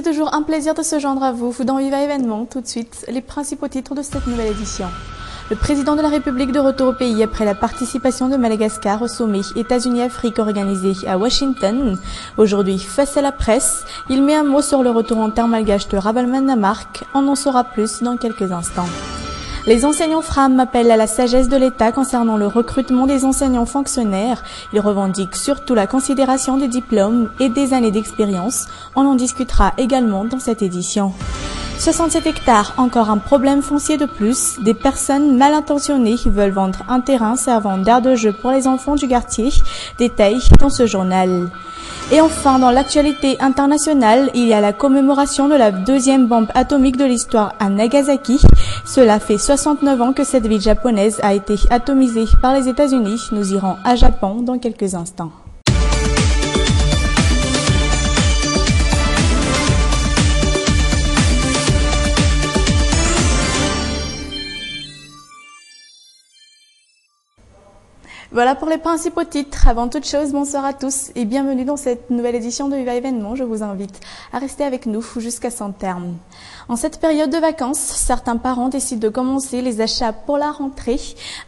C'est toujours un plaisir de se joindre à vous dans Viva Événement. Tout de suite, les principaux titres de cette nouvelle édition. Le président de la République de retour au pays après la participation de Madagascar au sommet États-Unis-Afrique organisé à Washington. Aujourd'hui, face à la presse, il met un mot sur le retour en terre malgache de Ravalomanana. On en saura plus dans quelques instants. Les enseignants FRAM appellent à la sagesse de l'État concernant le recrutement des enseignants fonctionnaires. Ils revendiquent surtout la considération des diplômes et des années d'expérience. On en discutera également dans cette édition. 67 hectares, encore un problème foncier de plus. Des personnes mal intentionnées veulent vendre un terrain servant d'aire de jeu pour les enfants du quartier. Détail dans ce journal. Et enfin, dans l'actualité internationale, il y a la commémoration de la deuxième bombe atomique de l'histoire à Nagasaki. Cela fait 69 ans que cette ville japonaise a été atomisée par les États-Unis. Nous irons à Japon dans quelques instants. Voilà pour les principaux titres. Avant toute chose, bonsoir à tous et bienvenue dans cette nouvelle édition de Viva Événement. Je vous invite à rester avec nous jusqu'à son terme. En cette période de vacances, certains parents décident de commencer les achats pour la rentrée.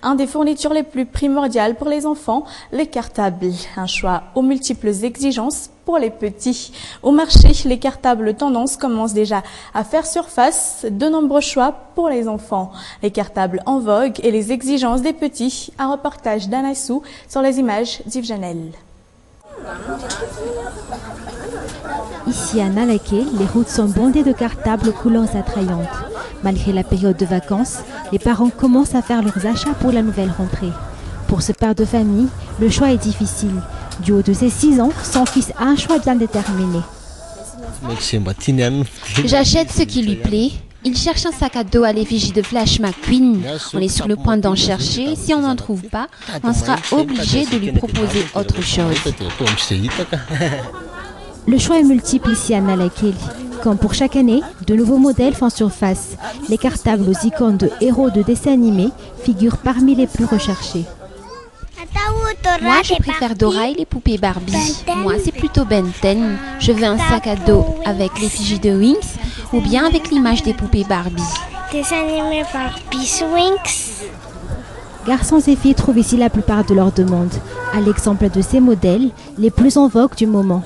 Un des fournitures les plus primordiales pour les enfants, les cartables. Un choix aux multiples exigences pour les petits. Au marché, les cartables tendances commencent déjà à faire surface. De nombreux choix pour les enfants. Les cartables en vogue et les exigences des petits. Un reportage d'Anassou sur les images d'Yves Janel. Ici à Nalaké, les routes sont bondées de cartables aux couleurs attrayantes. Malgré la période de vacances, les parents commencent à faire leurs achats pour la nouvelle rentrée. Pour ce père de famille, le choix est difficile. Du haut de ses 6 ans, son fils a un choix bien déterminé. J'achète ce qui lui plaît. Il cherche un sac à dos à l'effigie de Flash McQueen. On est sur le point d'en chercher. Si on n'en trouve pas, on sera obligé de lui proposer autre chose. Le choix est multiple ici à Nalaké. Comme pour chaque année, de nouveaux modèles font surface. Les cartables aux icônes de héros de dessins animés figurent parmi les plus recherchés. Moi, je préfère Dora et les poupées Barbie. Moi, c'est plutôt Ben 10. Je veux un sac à dos avec l'effigie de Winx ou bien avec l'image des poupées Barbie. Des animés Barbie Winx. Garçons et filles trouvent ici la plupart de leurs demandes, à l'exemple de ces modèles les plus en vogue du moment.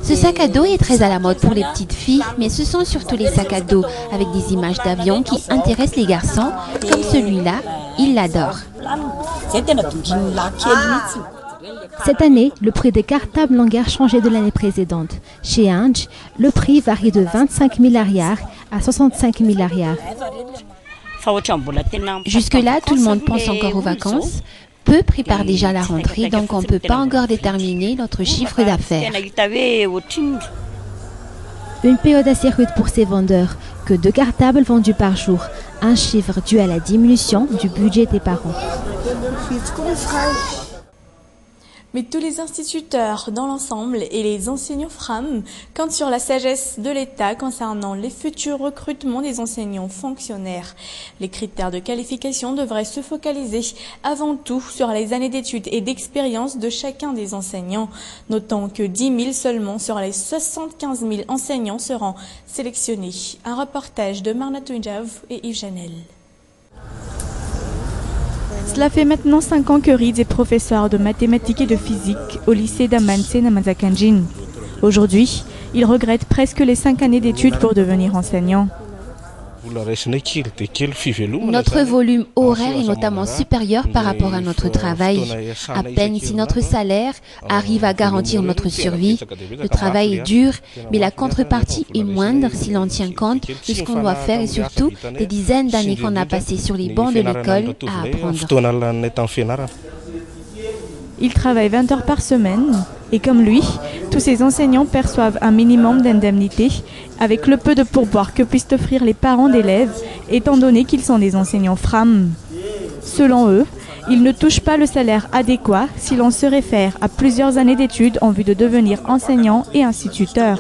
Ce sac à dos est très à la mode pour les petites filles, mais ce sont surtout les sacs à dos avec des images d'avions qui intéressent les garçons, comme celui-là, ils l'adorent. Cette année, le prix des cartables n'ont guère changé de l'année précédente. Chez Inge, le prix varie de 25 000 arrières à 65 000 arrières. Jusque-là, tout le monde pense encore aux vacances. Peu préparent déjà la rentrée, donc on ne peut pas encore déterminer notre chiffre d'affaires. Une période assez rude pour ces vendeurs, que 2 cartables vendus par jour, un chiffre dû à la diminution du budget des parents. Mais tous les instituteurs dans l'ensemble et les enseignants FRAM comptent sur la sagesse de l'État concernant les futurs recrutements des enseignants fonctionnaires. Les critères de qualification devraient se focaliser avant tout sur les années d'études et d'expérience de chacun des enseignants. Notons que 10 000 seulement sur les 75 000 enseignants seront sélectionnés. Un reportage de Marna Touinjav et Yves Janel. Cela fait maintenant 5 ans que Reed est professeur de mathématiques et de physique au lycée d'Amanse Namazakanjin. Aujourd'hui, il regrette presque les 5 années d'études pour devenir enseignant. Notre volume horaire est notamment supérieur par rapport à notre travail. À peine si notre salaire arrive à garantir notre survie. Le travail est dur, mais la contrepartie est moindre si l'on tient compte de ce qu'on doit faire et surtout des dizaines d'années qu'on a passées sur les bancs de l'école à apprendre. Il travaille 20 heures par semaine et comme lui, tous ces enseignants perçoivent un minimum d'indemnité avec le peu de pourboire que puissent offrir les parents d'élèves étant donné qu'ils sont des enseignants FRAM. Selon eux, ils ne touchent pas le salaire adéquat si l'on se réfère à plusieurs années d'études en vue de devenir enseignant et instituteur.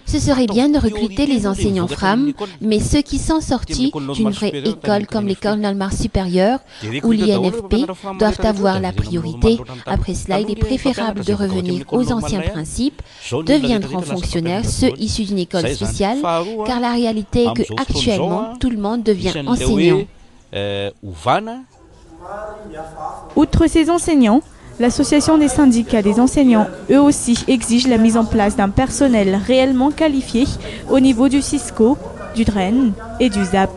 Ce Ce serait bien de recruter les enseignants femmes, mais ceux qui sont sortis d'une vraie école comme l'école normale supérieure ou l'INFP doivent avoir la priorité. Après cela, il est préférable de revenir aux anciens principes, deviendront fonctionnaires ceux issus d'une école spéciale, car la réalité est que actuellement tout le monde devient enseignant. Outre ces enseignants, l'association des syndicats des enseignants, eux aussi, exige la mise en place d'un personnel réellement qualifié au niveau du Cisco, du DREN et du ZAP.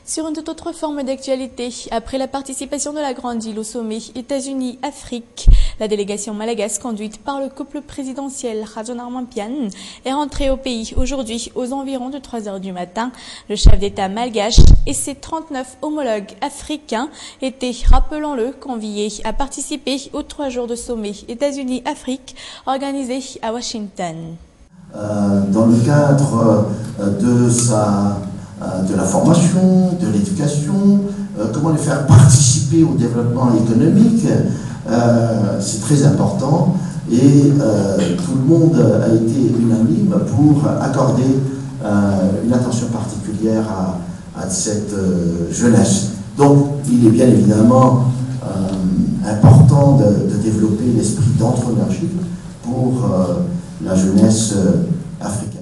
Sur une toute autre forme d'actualité, après la participation de la Grande Île au sommet États-Unis-Afrique, la délégation malagasy conduite par le couple présidentiel Rajoelinary Mampiane est rentrée au pays aujourd'hui aux environs de 3 h du matin. Le chef d'État malgache et ses 39 homologues africains étaient, rappelons-le, conviés à participer aux 3 jours de sommet États-Unis-Afrique organisé à Washington. Dans le cadre de la formation, de l'éducation, comment les faire participer au développement économique, c'est très important et tout le monde a été unanime pour accorder une attention particulière à cette jeunesse. Donc il est bien évidemment important de développer l'esprit d'entrepreneurship pour la jeunesse africaine.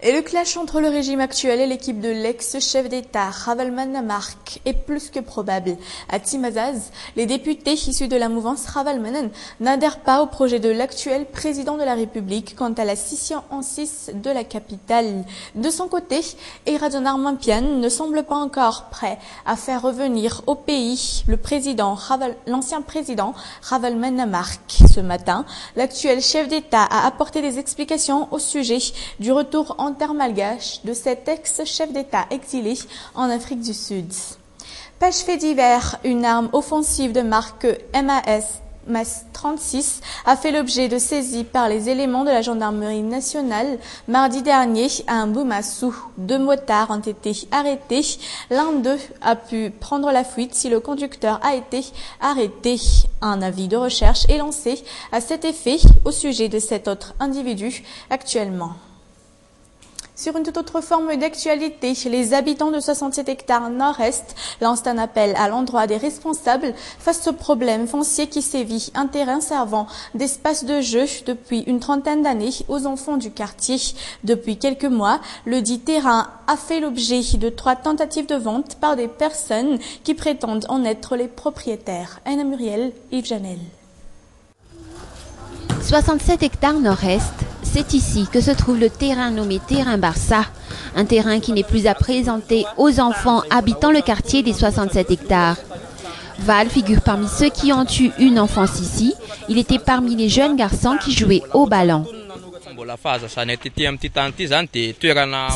Et le clash entre le régime actuel et l'équipe de l'ex-chef d'État Ravalomanana est plus que probable. À Timazaz, les députés issus de la mouvance Ravalomanana n'adhèrent pas au projet de l'actuel président de la République quant à la scission en 6 de la capitale. De son côté, Rajoelinary Mampiane ne semble pas encore prêt à faire revenir au pays l'ancien président Ravalomanana. Ce matin, l'actuel chef d'État a apporté des explications au sujet du retour en terre malgache de cet ex-chef d'État exilé en Afrique du Sud. Page fait divers, une arme offensive de marque MAS-36 a fait l'objet de saisies par les éléments de la gendarmerie nationale mardi dernier à un Boumassou. 2 motards ont été arrêtés. L'un d'eux a pu prendre la fuite si le conducteur a été arrêté. Un avis de recherche est lancé à cet effet au sujet de cet autre individu actuellement. Sur une toute autre forme d'actualité, les habitants de 67 hectares nord-est lancent un appel à l'endroit des responsables face au problème foncier qui sévit, un terrain servant d'espace de jeu depuis une trentaine d'années aux enfants du quartier. Depuis quelques mois, le dit terrain a fait l'objet de 3 tentatives de vente par des personnes qui prétendent en être les propriétaires. Anna Muriel, Yves Janel. 67 hectares nord-est, c'est ici que se trouve le terrain nommé terrain Barça, un terrain qui n'est plus à présenter aux enfants habitant le quartier des 67 hectares. Val figure parmi ceux qui ont eu une enfance ici. Il était parmi les jeunes garçons qui jouaient au ballon.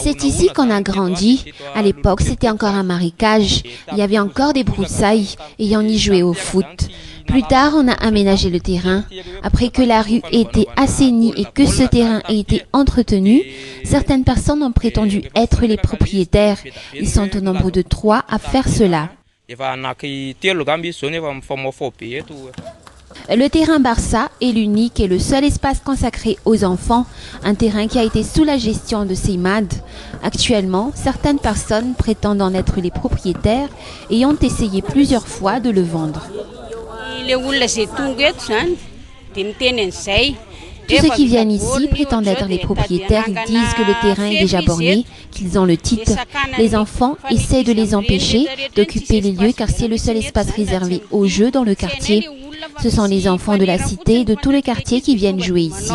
C'est ici qu'on a grandi. À l'époque, c'était encore un marécage. Il y avait encore des broussailles et on y jouait au foot. Plus tard, on a aménagé le terrain. Après que la rue ait été assainie et que ce terrain ait été entretenu, certaines personnes ont prétendu être les propriétaires. Ils sont au nombre de 3 à faire cela. Le terrain Barça est l'unique et le seul espace consacré aux enfants, un terrain qui a été sous la gestion de CEMAD. Actuellement, certaines personnes prétendent en être les propriétaires et ont essayé plusieurs fois de le vendre. Tous ceux qui viennent ici prétendent être les propriétaires. Ils disent que le terrain est déjà borné, qu'ils ont le titre. Les enfants essaient de les empêcher d'occuper les lieux car c'est le seul espace réservé aux jeux dans le quartier. Ce sont les enfants de la cité et de tous les quartiers qui viennent jouer ici.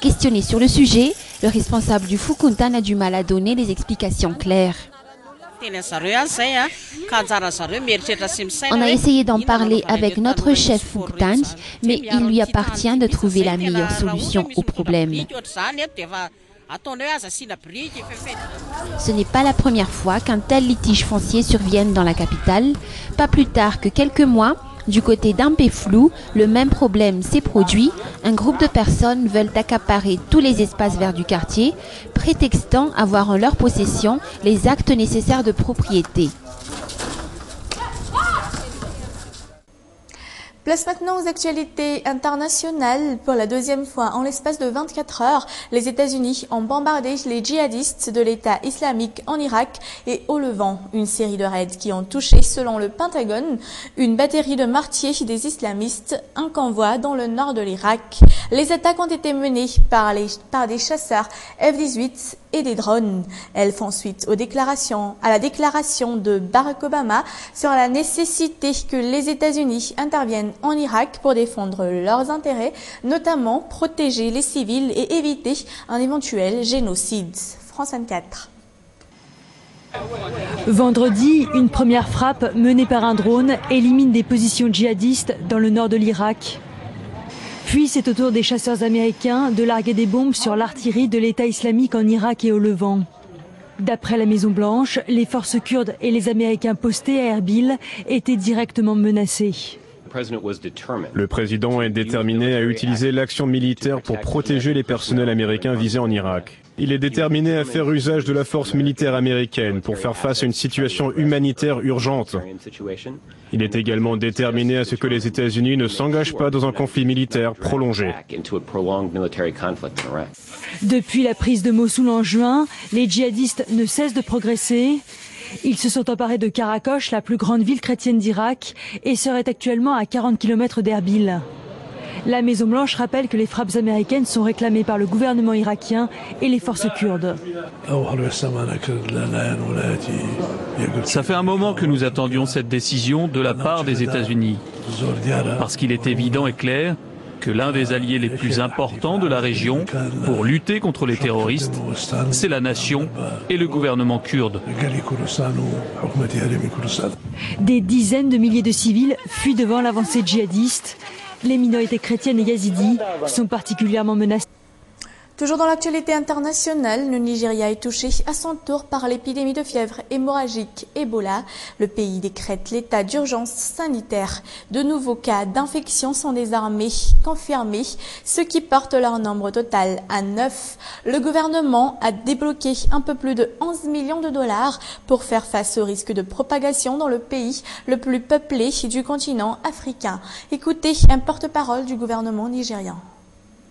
Questionné sur le sujet, le responsable du Fukuntan a du mal à donner des explications claires. On a essayé d'en parler avec notre chef Fukuntan, mais il lui appartient de trouver la meilleure solution au problème. Ce n'est pas la première fois qu'un tel litige foncier survienne dans la capitale. Pas plus tard que quelques mois, du côté d'Ampeflou, le même problème s'est produit. Un groupe de personnes veulent accaparer tous les espaces verts du quartier, prétextant avoir en leur possession les actes nécessaires de propriété. Place maintenant aux actualités internationales. Pour la deuxième fois en l'espace de 24 heures, les États-Unis ont bombardé les djihadistes de l'État islamique en Irak et au Levant. Une série de raids qui ont touché, selon le Pentagone, une batterie de mortiers des islamistes, un convoi dans le nord de l'Irak. Les attaques ont été menées par des chasseurs F-18 et des drones. Elles font suite à la déclaration de Barack Obama sur la nécessité que les États-Unis interviennent en Irak pour défendre leurs intérêts, notamment protéger les civils et éviter un éventuel génocide. France 24. Vendredi, une première frappe menée par un drone élimine des positions djihadistes dans le nord de l'Irak. Puis c'est au tour des chasseurs américains de larguer des bombes sur l'artillerie de l'État islamique en Irak et au Levant. D'après la Maison-Blanche, les forces kurdes et les Américains postés à Erbil étaient directement menacés. Le président est déterminé à utiliser l'action militaire pour protéger les personnels américains visés en Irak. Il est déterminé à faire usage de la force militaire américaine pour faire face à une situation humanitaire urgente. Il est également déterminé à ce que les États-Unis ne s'engagent pas dans un conflit militaire prolongé. Depuis la prise de Mossoul en juin, les djihadistes ne cessent de progresser. Ils se sont emparés de Karakosh, la plus grande ville chrétienne d'Irak, et seraient actuellement à 40 km d'Erbil. La Maison-Blanche rappelle que les frappes américaines sont réclamées par le gouvernement irakien et les forces kurdes. Ça fait un moment que nous attendions cette décision de la part des États-Unis, parce qu'il est évident et clair que l'un des alliés les plus importants de la région pour lutter contre les terroristes, c'est la nation et le gouvernement kurde. Des dizaines de milliers de civils fuient devant l'avancée djihadiste. Les minorités chrétiennes et yazidis sont particulièrement menacées. Toujours dans l'actualité internationale, le Nigeria est touché à son tour par l'épidémie de fièvre hémorragique Ebola. Le pays décrète l'état d'urgence sanitaire. De nouveaux cas d'infection sont désormais confirmés, ce qui porte leur nombre total à 9. Le gouvernement a débloqué un peu plus de 11 millions de dollars pour faire face au risque de propagation dans le pays le plus peuplé du continent africain. Écoutez un porte-parole du gouvernement nigérian.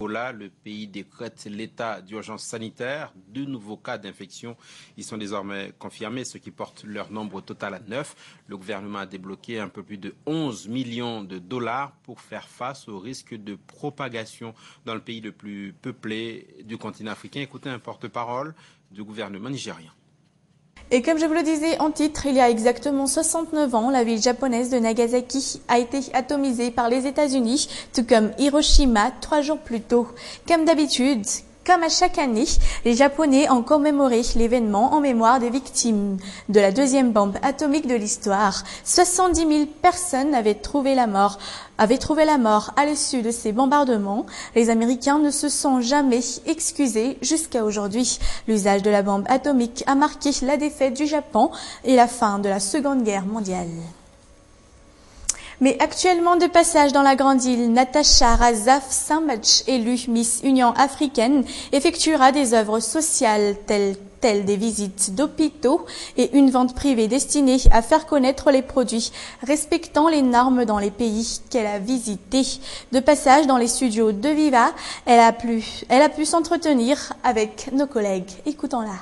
Le pays décrète l'état d'urgence sanitaire. 2 nouveaux cas d'infection ils sont désormais confirmés, ce qui porte leur nombre total à 9. Le gouvernement a débloqué un peu plus de 11 millions de dollars pour faire face au risque de propagation dans le pays le plus peuplé du continent africain. Écoutez un porte-parole du gouvernement nigérien. Et comme je vous le disais en titre, il y a exactement 69 ans, la ville japonaise de Nagasaki a été atomisée par les États-Unis, tout comme Hiroshima 3 jours plus tôt. Comme d'habitude, comme à chaque année, les Japonais ont commémoré l'événement en mémoire des victimes de la deuxième bombe atomique de l'histoire. 70 000 personnes avaient trouvé la mort à l'issue de ces bombardements. Les Américains ne se sont jamais excusés jusqu'à aujourd'hui. L'usage de la bombe atomique a marqué la défaite du Japon et la fin de la Seconde Guerre mondiale. Mais actuellement de passage dans la grande île, Natasha Razaf-Sambach, élue Miss Union africaine, effectuera des œuvres sociales telles des visites d'hôpitaux et une vente privée destinée à faire connaître les produits respectant les normes dans les pays qu'elle a visités. De passage dans les studios de Viva, elle a pu s'entretenir avec nos collègues. Écoutons-la.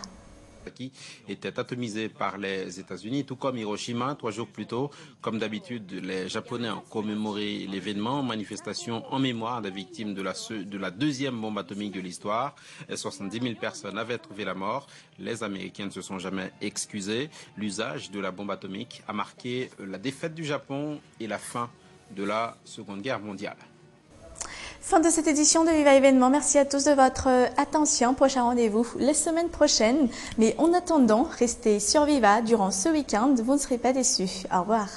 Qui était atomisé par les États-Unis, tout comme Hiroshima 3 jours plus tôt. Comme d'habitude, les Japonais ont commémoré l'événement, manifestation en mémoire des victimes de la deuxième bombe atomique de l'histoire. 70 000 personnes avaient trouvé la mort. Les Américains ne se sont jamais excusés. L'usage de la bombe atomique a marqué la défaite du Japon et la fin de la Seconde Guerre mondiale. Fin de cette édition de Viva Événement. Merci à tous de votre attention. Prochain rendez-vous la semaine prochaine. Mais en attendant, restez sur Viva durant ce week-end. Vous ne serez pas déçus. Au revoir.